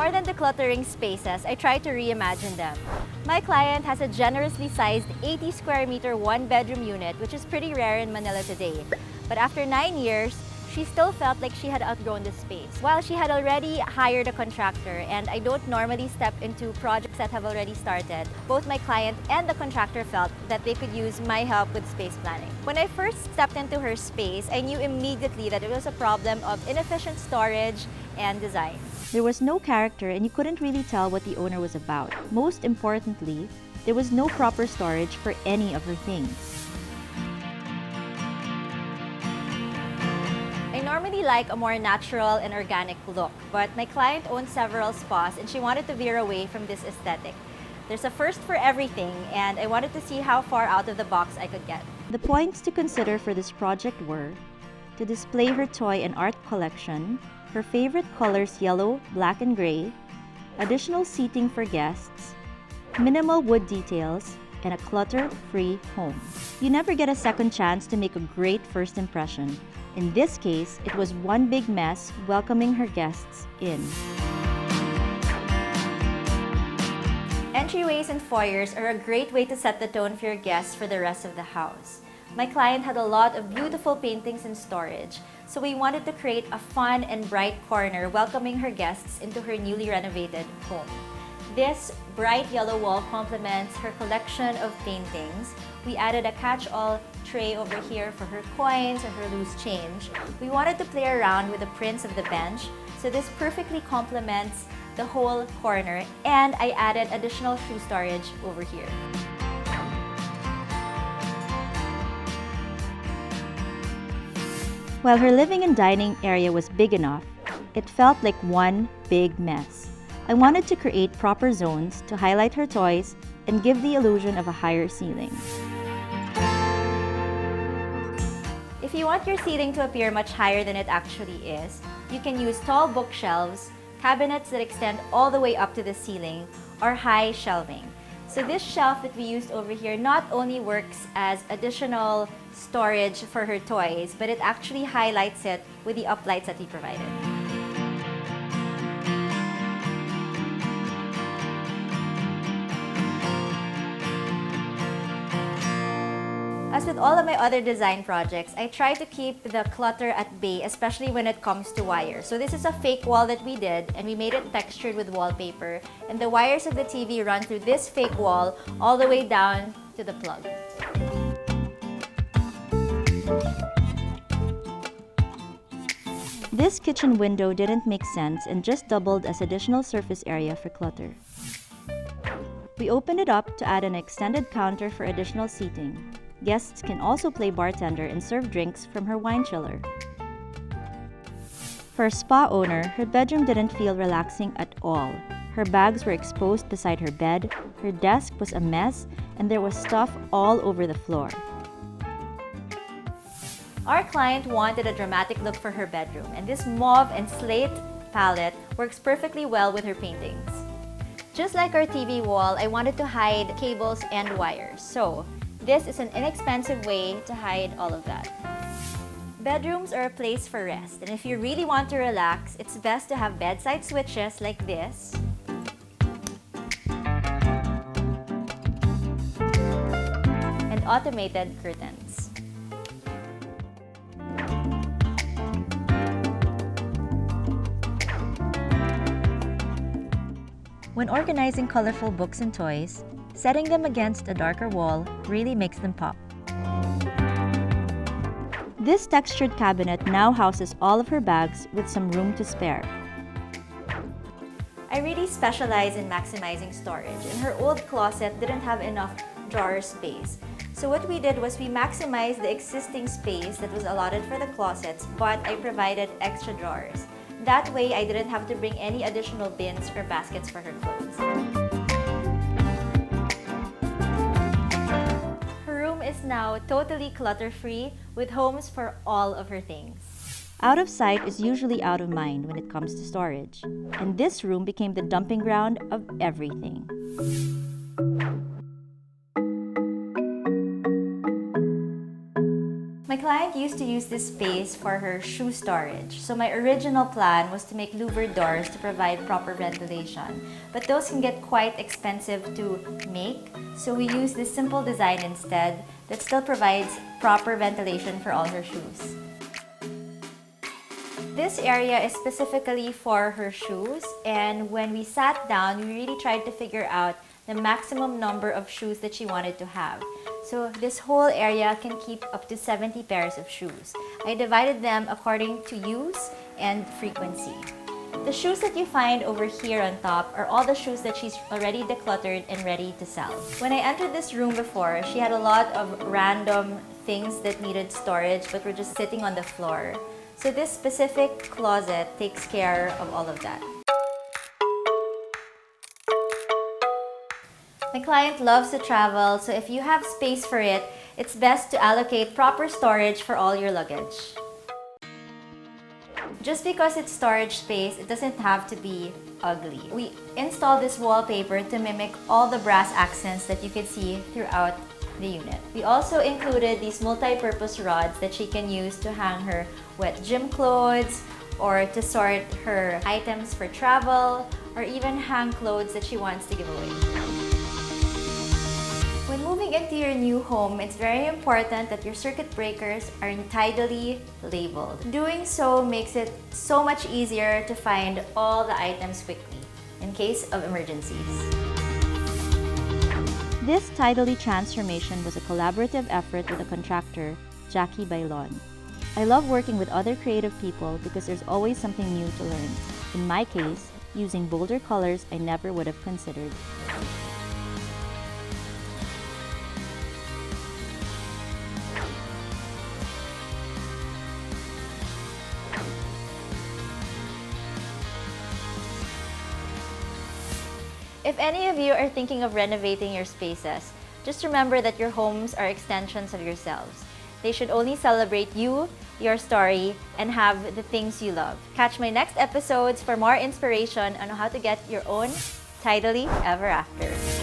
More than decluttering spaces, I try to reimagine them. My client has a generously sized 80 square meter one-bedroom unit, which is pretty rare in Manila today. But after 9 years, she still felt like she had outgrown the space. While she had already hired a contractor, and I don't normally step into projects that have already started, both my client and the contractor felt that they could use my help with space planning. When I first stepped into her space, I knew immediately that it was a problem of inefficient storage and design. There was no character and you couldn't really tell what the owner was about. Most importantly, there was no proper storage for any of her things. I normally like a more natural and organic look, but my client owns several spas and she wanted to veer away from this aesthetic. There's a first for everything, and I wanted to see how far out of the box I could get. The points to consider for this project were to display her toy and art collection, her favorite colors yellow, black, and gray, additional seating for guests, minimal wood details, and a clutter-free home. You never get a second chance to make a great first impression. In this case, it was one big mess welcoming her guests in. Entryways and foyers are a great way to set the tone for your guests for the rest of the house. My client had a lot of beautiful paintings in storage, so we wanted to create a fun and bright corner welcoming her guests into her newly renovated home. This bright yellow wall complements her collection of paintings. We added a catch-all tray over here for her coins or her loose change. We wanted to play around with the prints of the bench, so this perfectly complements the whole corner, and I added additional shoe storage over here. While her living and dining area was big enough, it felt like one big mess. I wanted to create proper zones to highlight her toys and give the illusion of a higher ceiling. If you want your ceiling to appear much higher than it actually is, you can use tall bookshelves, cabinets that extend all the way up to the ceiling, or high shelving. So this shelf that we used over here not only works as additional storage for her toys, but it actually highlights it with the uplights that we provided. As with all of my other design projects, I try to keep the clutter at bay, especially when it comes to wires. So this is a fake wall that we did, and we made it textured with wallpaper. And the wires of the TV run through this fake wall all the way down to the plug. This kitchen window didn't make sense and just doubled as additional surface area for clutter. We opened it up to add an extended counter for additional seating. Guests can also play bartender and serve drinks from her wine chiller. For a spa owner, her bedroom didn't feel relaxing at all. Her bags were exposed beside her bed, her desk was a mess, and there was stuff all over the floor. Our client wanted a dramatic look for her bedroom, and this mauve and slate palette works perfectly well with her paintings. Just like our TV wall, I wanted to hide cables and wires, so this is an inexpensive way to hide all of that. Bedrooms are a place for rest, and if you really want to relax, it's best to have bedside switches like this, and automated curtains. When organizing colorful books and toys, setting them against a darker wall really makes them pop. This textured cabinet now houses all of her bags with some room to spare. I really specialize in maximizing storage, and her old closet didn't have enough drawer space. So what we did was we maximized the existing space that was allotted for the closets, but I provided extra drawers. That way, I didn't have to bring any additional bins or baskets for her clothes. Her room is now totally clutter-free with homes for all of her things. Out of sight is usually out of mind when it comes to storage, and this room became the dumping ground of everything. My My client used to use this space for her shoe storage. So my original plan was to make louvered doors to provide proper ventilation. But those can get quite expensive to make. So we use this simple design instead that still provides proper ventilation for all her shoes. This area is specifically for her shoes, and when we sat down, we really tried to figure out the maximum number of shoes that she wanted to have. So this whole area can keep up to 70 pairs of shoes. I divided them according to use and frequency. The shoes that you find over here on top are all the shoes that she's already decluttered and ready to sell. When I entered this room before, she had a lot of random things that needed storage but were just sitting on the floor. So this specific closet takes care of all of that. My client loves to travel, so if you have space for it, it's best to allocate proper storage for all your luggage. Just because it's storage space, it doesn't have to be ugly. We installed this wallpaper to mimic all the brass accents that you can see throughout the unit. We also included these multi-purpose rods that she can use to hang her wet gym clothes, or to sort her items for travel, or even hang clothes that she wants to give away. When moving into your new home, it's very important that your circuit breakers are tidily labeled. Doing so makes it so much easier to find all the items quickly in case of emergencies. This Tidily transformation was a collaborative effort with a contractor, Bailon. I love working with other creative people because there's always something new to learn. In my case, using bolder colors I never would have considered. If any of you are thinking of renovating your spaces, just remember that your homes are extensions of yourselves. They should only celebrate you, your story, and have the things you love. Catch my next episodes for more inspiration on how to get your own Tidily ever after.